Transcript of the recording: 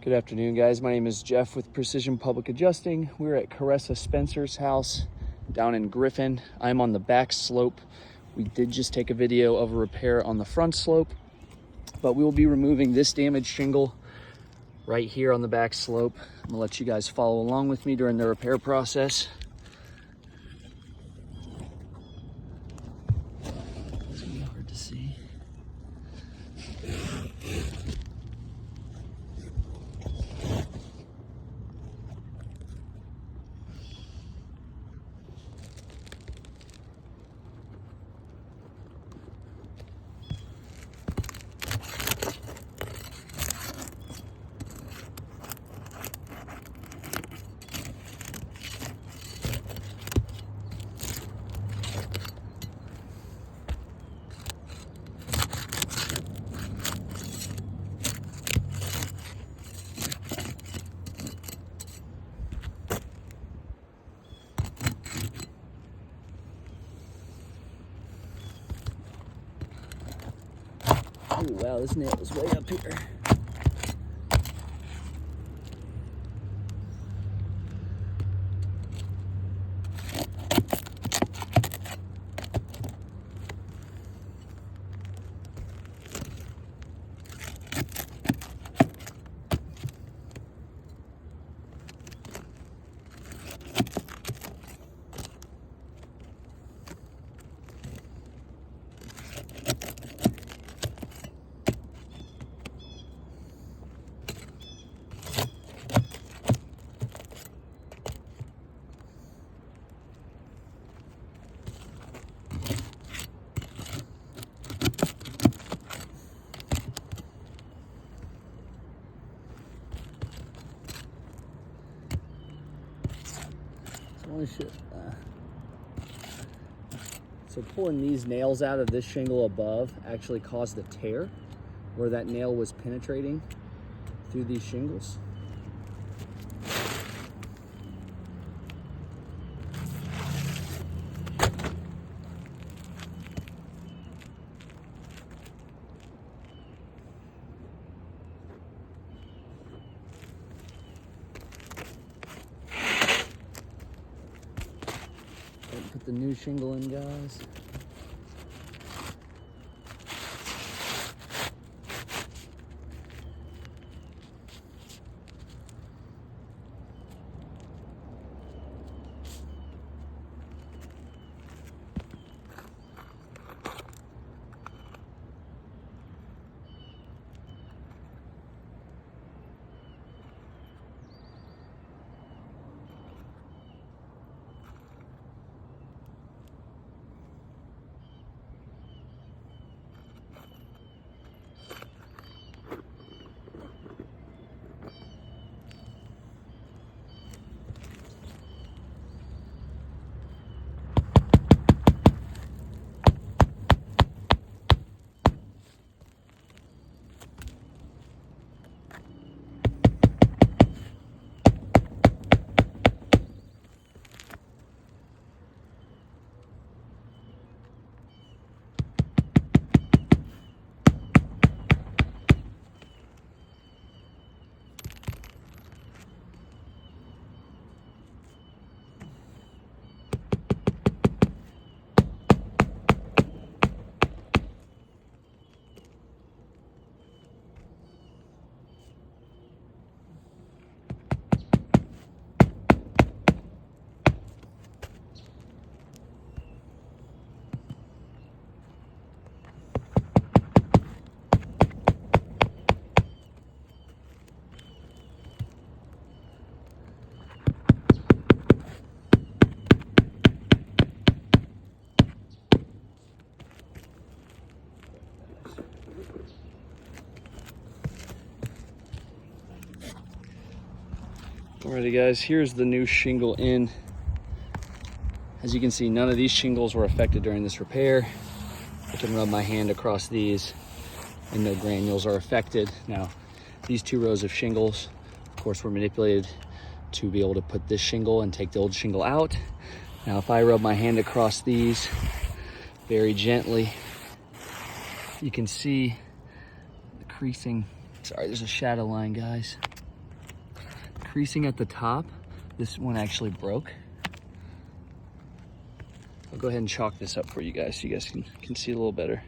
Good afternoon, guys. My name is Jeff with Precision Public Adjusting. We're at Caressa Spencer's house down in Griffin. I'm on the back slope. We did just take a video of a repair on the front slope, but we will be removing this damaged shingle right here on the back slope. I'm gonna let you guys follow along with me during the repair process. It's gonna be hard to see. Oh wow, this nail is way up here. So pulling these nails out of this shingle above actually caused a tear where that nail was penetrating through these shingles. Put the new shingle in, guys. Alrighty guys, here's the new shingle in. As you can see, none of these shingles were affected during this repair. I can rub my hand across these and no granules are affected. Now, these 2 rows of shingles, of course, were manipulated to be able to put this shingle and take the old shingle out. Now, if I rub my hand across these very gently, you can see the creasing. Sorry, there's a shadow line, guys. creasing at the top. This one actually broke. I'll go ahead and chalk this up for you guys so you guys can see a little better.